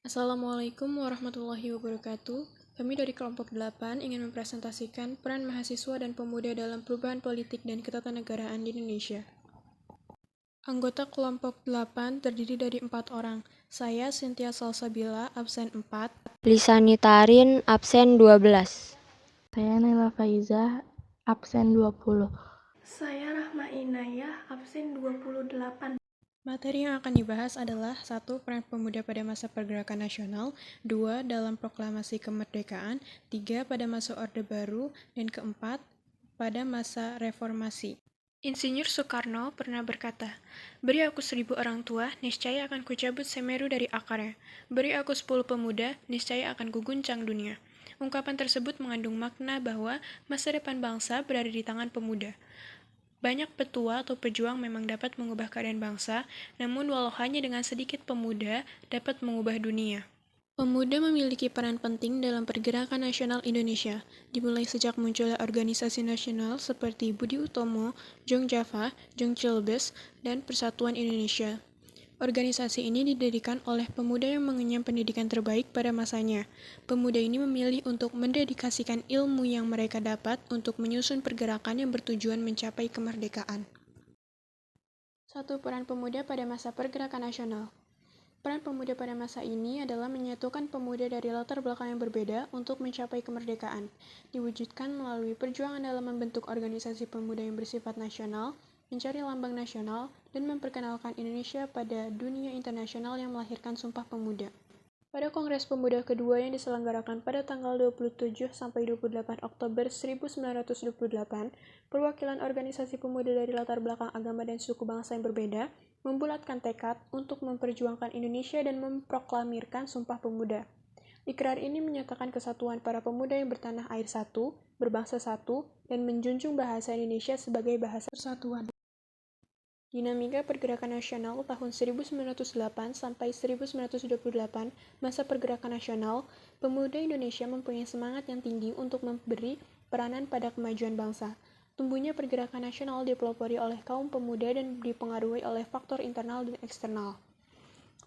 Assalamualaikum warahmatullahi wabarakatuh. Kami dari kelompok 8 ingin mempresentasikan peran mahasiswa dan pemuda dalam perubahan politik dan ketatanegaraan di Indonesia. Anggota kelompok 8 terdiri dari 4 orang. Saya Cynthia Salsabila, absen 4. Lisani Tarin, absen 12. Saya Naila Faizah, absen 20. Saya Rahma Inayah, absen 28. Materi yang akan dibahas adalah 1. Peran pemuda pada masa pergerakan nasional, 2. Dalam proklamasi kemerdekaan, 3. Pada masa Orde Baru, dan keempat, pada masa reformasi. Insinyur Soekarno pernah berkata, "Beri aku 1000 orang tua, niscaya akan kucabut Semeru dari akarnya. Beri aku 10 pemuda, niscaya akan kuguncang dunia." Ungkapan tersebut mengandung makna bahwa masa depan bangsa berada di tangan pemuda. Banyak petua atau pejuang memang dapat mengubah keadaan bangsa, namun walau hanya dengan sedikit pemuda dapat mengubah dunia. Pemuda memiliki peran penting dalam pergerakan nasional Indonesia, dimulai sejak munculnya organisasi nasional seperti Budi Utomo, Jong Java, Jong Cilbes, dan Persatuan Indonesia. Organisasi ini didirikan oleh pemuda yang mengenyam pendidikan terbaik pada masanya. Pemuda ini memilih untuk mendedikasikan ilmu yang mereka dapat untuk menyusun pergerakan yang bertujuan mencapai kemerdekaan. 1. Peran pemuda pada masa pergerakan nasional. Peran pemuda pada masa ini adalah menyatukan pemuda dari latar belakang yang berbeda untuk mencapai kemerdekaan, diwujudkan melalui perjuangan dalam membentuk organisasi pemuda yang bersifat nasional, mencari lambang nasional, dan memperkenalkan Indonesia pada dunia internasional yang melahirkan Sumpah Pemuda. Pada Kongres Pemuda kedua yang diselenggarakan pada tanggal 27 sampai 28 Oktober 1928, perwakilan organisasi pemuda dari latar belakang agama dan suku bangsa yang berbeda membulatkan tekad untuk memperjuangkan Indonesia dan memproklamirkan Sumpah Pemuda. Ikrar ini menyatakan kesatuan para pemuda yang bertanah air satu, berbangsa satu, dan menjunjung bahasa Indonesia sebagai bahasa persatuan. Dinamika pergerakan nasional tahun 1908 sampai 1928, masa pergerakan nasional, pemuda Indonesia mempunyai semangat yang tinggi untuk memberi peranan pada kemajuan bangsa. Tumbuhnya pergerakan nasional dipelopori oleh kaum pemuda dan dipengaruhi oleh faktor internal dan eksternal.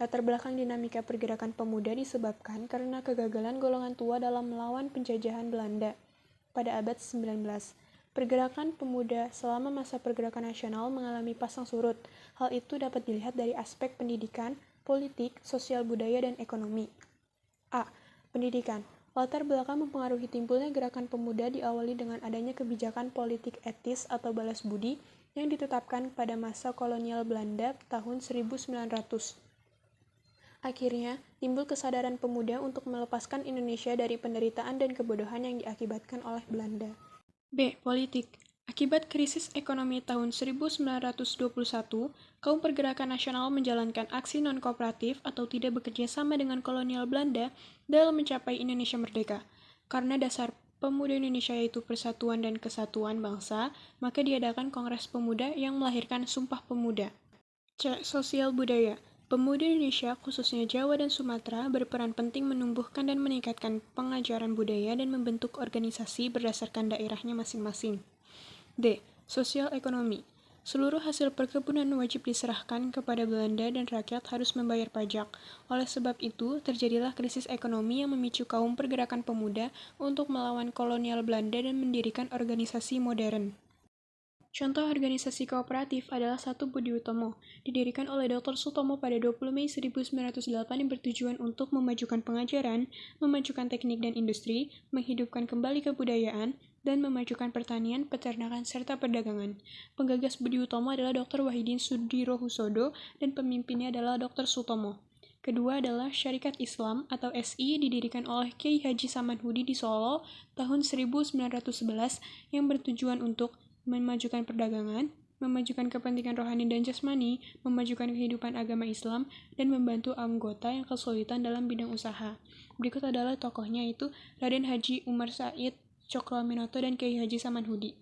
Latar belakang dinamika pergerakan pemuda disebabkan karena kegagalan golongan tua dalam melawan penjajahan Belanda pada abad 19. Pergerakan pemuda selama masa pergerakan nasional mengalami pasang surut. Hal itu dapat dilihat dari aspek pendidikan, politik, sosial budaya, dan ekonomi. A. Pendidikan. Latar belakang mempengaruhi timbulnya gerakan pemuda diawali dengan adanya kebijakan politik etis atau balas budi yang ditetapkan pada masa kolonial Belanda tahun 1900. Akhirnya, timbul kesadaran pemuda untuk melepaskan Indonesia dari penderitaan dan kebodohan yang diakibatkan oleh Belanda. B. Politik. Akibat krisis ekonomi tahun 1921, kaum pergerakan nasional menjalankan aksi non-kooperatif atau tidak bekerja sama dengan kolonial Belanda dalam mencapai Indonesia merdeka. Karena dasar pemuda Indonesia yaitu persatuan dan kesatuan bangsa, maka diadakan Kongres Pemuda yang melahirkan Sumpah Pemuda. C. Sosial budaya. Pemuda Indonesia, khususnya Jawa dan Sumatera, berperan penting menumbuhkan dan meningkatkan pengajaran budaya dan membentuk organisasi berdasarkan daerahnya masing-masing. D. Sosial ekonomi. Seluruh hasil perkebunan wajib diserahkan kepada Belanda dan rakyat harus membayar pajak. Oleh sebab itu, terjadilah krisis ekonomi yang memicu kaum pergerakan pemuda untuk melawan kolonial Belanda dan mendirikan organisasi modern. Contoh organisasi kooperatif adalah Satu Budi Utomo, didirikan oleh Dr. Sutomo pada 20 Mei 1908 yang bertujuan untuk memajukan pengajaran, memajukan teknik dan industri, menghidupkan kembali kebudayaan, dan memajukan pertanian, peternakan, serta perdagangan. Penggagas Budi Utomo adalah Dr. Wahidin Sudirohusodo dan pemimpinnya adalah Dr. Sutomo. Kedua adalah Syarikat Islam atau SI didirikan oleh Kiai Haji Samanhudi di Solo tahun 1911 yang bertujuan untuk memajukan perdagangan, memajukan kepentingan rohani dan jasmani, memajukan kehidupan agama Islam, dan membantu anggota yang kesulitan dalam bidang usaha. Berikut adalah tokohnya yaitu Raden Haji Umar Said, Cokroaminoto, dan Kiai Haji Samanhudi.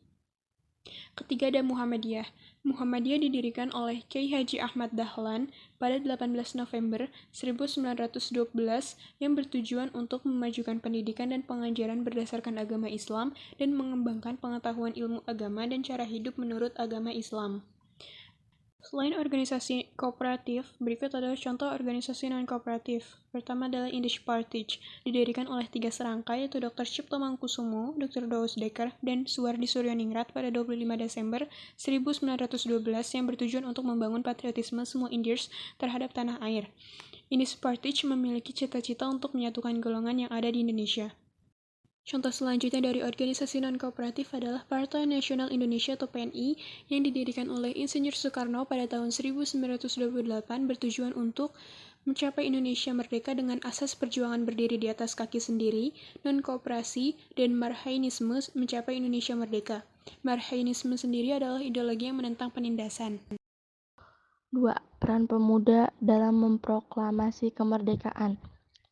Ketiga ada Muhammadiyah. Muhammadiyah didirikan oleh Kiai Haji Ahmad Dahlan pada 18 November 1912 yang bertujuan untuk memajukan pendidikan dan pengajaran berdasarkan agama Islam dan mengembangkan pengetahuan ilmu agama dan cara hidup menurut agama Islam. Selain organisasi kooperatif, berikut adalah contoh organisasi non-kooperatif. Pertama adalah Indisch Partij, didirikan oleh 3 serangkai yaitu Dr. Cipto Mangkusumo, Dr. Daus Dekker, dan Suwardi Suryaningrat pada 25 Desember 1912 yang bertujuan untuk membangun patriotisme semua Indiers terhadap tanah air. Indisch Partij memiliki cita-cita untuk menyatukan golongan yang ada di Indonesia. Contoh selanjutnya dari organisasi non-kooperatif adalah Partai Nasional Indonesia atau PNI yang didirikan oleh Insinyur Soekarno pada tahun 1928 bertujuan untuk mencapai Indonesia merdeka dengan asas perjuangan berdiri di atas kaki sendiri, non-kooperasi, dan Marhainisme mencapai Indonesia merdeka. Marhainisme sendiri adalah ideologi yang menentang penindasan. 2. Peran pemuda dalam memproklamasi kemerdekaan.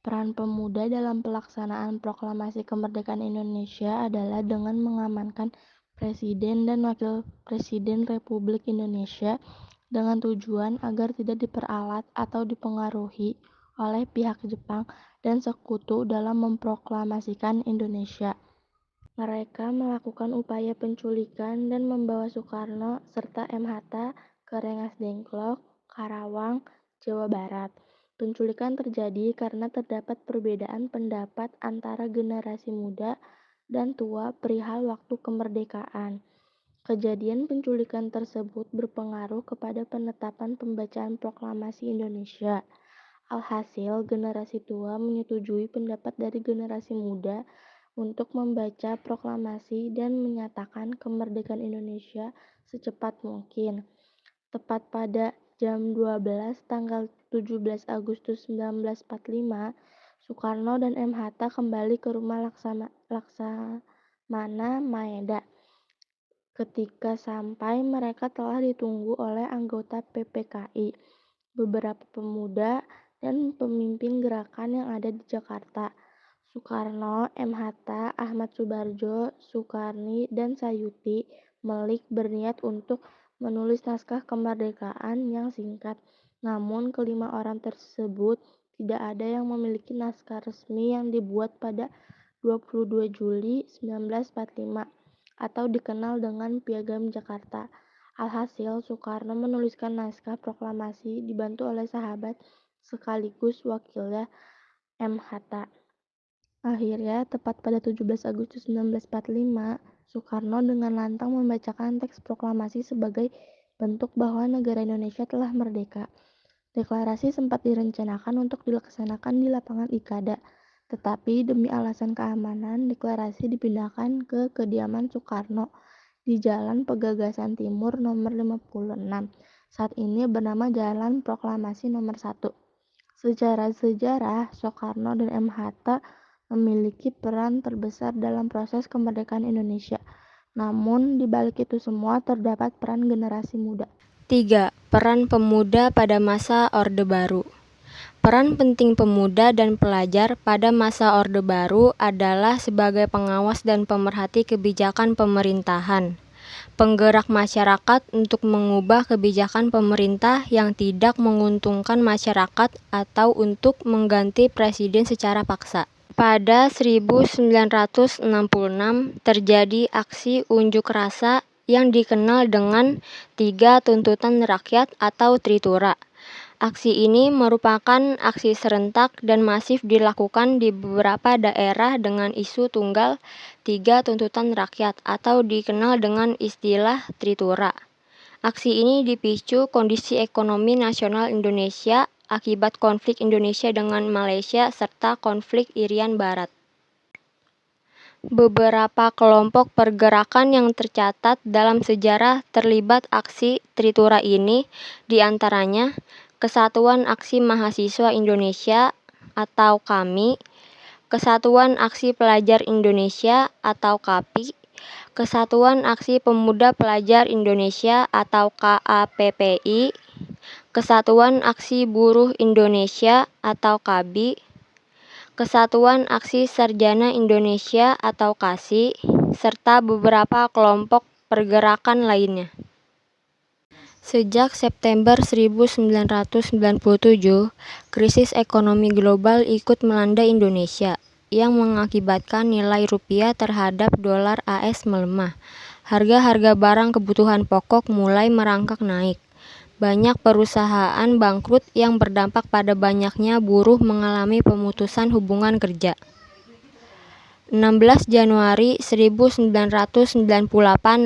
Peran pemuda dalam pelaksanaan proklamasi kemerdekaan Indonesia adalah dengan mengamankan Presiden dan Wakil Presiden Republik Indonesia dengan tujuan agar tidak diperalat atau dipengaruhi oleh pihak Jepang dan sekutu dalam memproklamasikan Indonesia. Mereka melakukan upaya penculikan dan membawa Soekarno serta M. Hatta ke Rengas Dengklok, Karawang, Jawa Barat. Penculikan terjadi karena terdapat perbedaan pendapat antara generasi muda dan tua perihal waktu kemerdekaan. Kejadian penculikan tersebut berpengaruh kepada penetapan pembacaan proklamasi Indonesia. Alhasil, generasi tua menyetujui pendapat dari generasi muda untuk membaca proklamasi dan menyatakan kemerdekaan Indonesia secepat mungkin. Tepat pada jam 12 tanggal 17 Agustus 1945, Soekarno dan M. Hatta kembali ke rumah Laksamana Maeda. Ketika sampai, mereka telah ditunggu oleh anggota PPKI, beberapa pemuda, dan pemimpin gerakan yang ada di Jakarta. Soekarno, M. Hatta, Ahmad Subarjo, Sukarni, dan Sayuti Melik berniat untuk menulis naskah kemerdekaan yang singkat. Namun, kelima orang tersebut tidak ada yang memiliki naskah resmi yang dibuat pada 22 Juli 1945 atau dikenal dengan Piagam Jakarta. Alhasil, Soekarno menuliskan naskah proklamasi dibantu oleh sahabat sekaligus wakilnya M. Hatta. Akhirnya, tepat pada 17 Agustus 1945, Soekarno dengan lantang membacakan teks proklamasi sebagai bentuk bahwa negara Indonesia telah merdeka. Deklarasi sempat direncanakan untuk dilaksanakan di lapangan Ikada, tetapi demi alasan keamanan, deklarasi dipindahkan ke kediaman Soekarno di Jalan Pegagasan Timur nomor 56. Saat ini bernama Jalan Proklamasi nomor 1. Secara sejarah, Soekarno dan M. Hatta memiliki peran terbesar dalam proses kemerdekaan Indonesia. Namun, di balik itu semua terdapat peran generasi muda. 3. Peran pemuda pada masa Orde Baru. Peran penting pemuda dan pelajar pada masa Orde Baru adalah sebagai pengawas dan pemerhati kebijakan pemerintahan, penggerak masyarakat untuk mengubah kebijakan pemerintah yang tidak menguntungkan masyarakat atau untuk mengganti presiden secara paksa. Pada 1966 terjadi aksi unjuk rasa yang dikenal dengan 3 tuntutan rakyat atau Tritura. Aksi ini merupakan aksi serentak dan masif dilakukan di beberapa daerah dengan isu tunggal 3 tuntutan rakyat atau dikenal dengan istilah Tritura. Aksi ini dipicu kondisi ekonomi nasional Indonesia akibat konflik Indonesia dengan Malaysia serta konflik Irian Barat. Beberapa kelompok pergerakan yang tercatat dalam sejarah terlibat aksi Tritura ini, diantaranya Kesatuan Aksi Mahasiswa Indonesia atau KAMI, Kesatuan Aksi Pelajar Indonesia atau KAPI, Kesatuan Aksi Pemuda Pelajar Indonesia atau KAPPI, Kesatuan Aksi Buruh Indonesia atau KABI, Kesatuan Aksi Sarjana Indonesia atau KASI, serta beberapa kelompok pergerakan lainnya. Sejak September 1997, krisis ekonomi global ikut melanda Indonesia, yang mengakibatkan nilai rupiah terhadap dolar AS melemah. Harga-harga barang kebutuhan pokok mulai merangkak naik. banyak perusahaan bangkrut yang berdampak pada banyaknya buruh mengalami pemutusan hubungan kerja. 16 Januari 1998,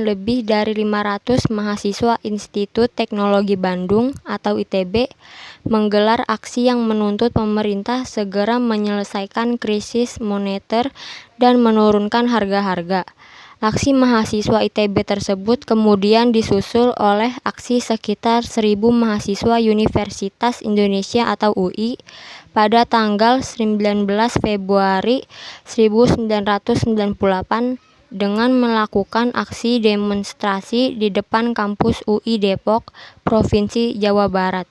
lebih dari 500 mahasiswa Institut Teknologi Bandung atau ITB menggelar aksi yang menuntut pemerintah segera menyelesaikan krisis moneter dan menurunkan harga-harga. Aksi mahasiswa ITB tersebut kemudian disusul oleh aksi sekitar 1.000 mahasiswa Universitas Indonesia atau UI pada tanggal 19 Februari 1998 dengan melakukan aksi demonstrasi di depan kampus UI Depok, Provinsi Jawa Barat.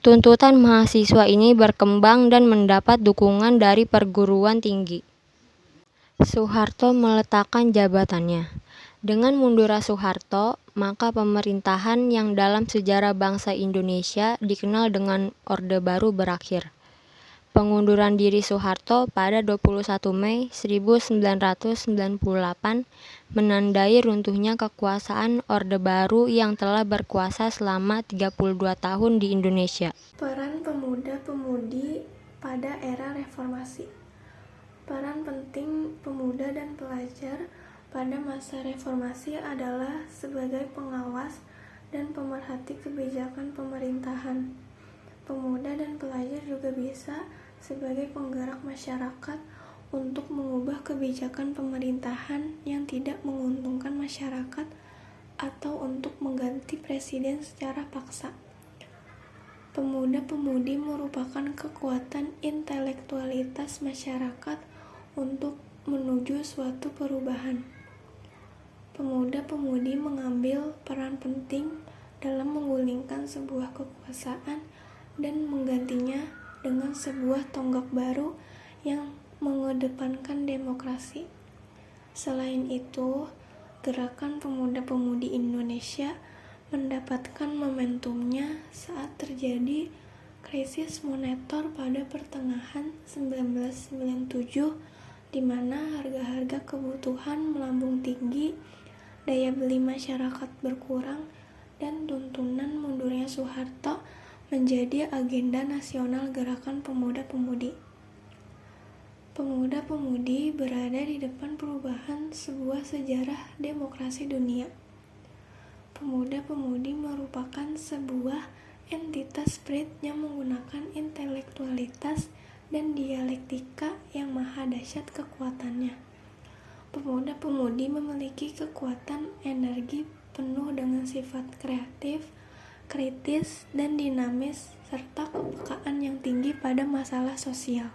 Tuntutan mahasiswa ini berkembang dan mendapat dukungan dari perguruan tinggi. Soeharto meletakkan jabatannya. Dengan mundurnya Soeharto, maka pemerintahan yang dalam sejarah bangsa Indonesia dikenal dengan Orde Baru berakhir. Pengunduran diri Soeharto pada 21 Mei 1998 menandai runtuhnya kekuasaan Orde Baru yang telah berkuasa selama 32 tahun di Indonesia. Peran pemuda-pemudi pada era reformasi. Peran penting pemuda dan pelajar pada masa reformasi adalah sebagai pengawas dan pemerhati kebijakan pemerintahan. Pemuda dan pelajar juga bisa sebagai penggerak masyarakat untuk mengubah kebijakan pemerintahan yang tidak menguntungkan masyarakat atau untuk mengganti presiden secara paksa. Pemuda-pemudi merupakan kekuatan intelektualitas masyarakat untuk menuju suatu perubahan. Pemuda-pemudi mengambil peran penting dalam menggulingkan sebuah kekuasaan dan menggantinya dengan sebuah tonggak baru yang mengedepankan demokrasi. Selain itu, gerakan pemuda-pemudi Indonesia mendapatkan momentumnya saat terjadi krisis moneter pada pertengahan 1997, di mana harga-harga kebutuhan melambung tinggi, daya beli masyarakat berkurang, dan tuntunan mundurnya Soeharto menjadi agenda nasional gerakan pemuda-pemudi. Pemuda-pemudi berada di depan perubahan sebuah sejarah demokrasi dunia. Pemuda-pemudi merupakan sebuah entitas spirit yang menggunakan intelektualitas dan dialektika yang maha dahsyat kekuatannya. Pemuda-pemudi memiliki kekuatan energi penuh dengan sifat kreatif, kritis, dan dinamis, serta kepekaan yang tinggi pada masalah sosial.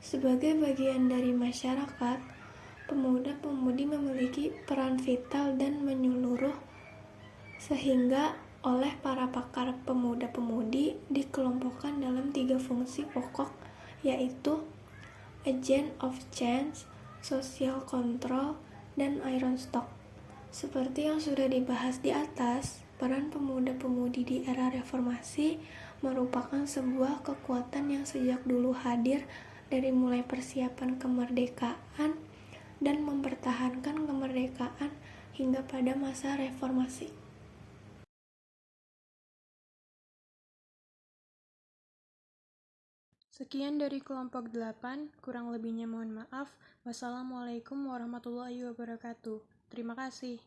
Sebagai bagian dari masyarakat, pemuda-pemudi memiliki peran vital dan menyeluruh, sehingga oleh para pakar pemuda-pemudi dikelompokkan dalam 3 fungsi pokok, yaitu agent of change, social control, dan iron stock. Seperti yang sudah dibahas di atas, peran pemuda-pemudi di era reformasi merupakan sebuah kekuatan yang sejak dulu hadir, dari mulai persiapan kemerdekaan dan mempertahankan kemerdekaan hingga pada masa reformasi. Sekian dari kelompok 8, kurang lebihnya mohon maaf. Wassalamualaikum warahmatullahi wabarakatuh. Terima kasih.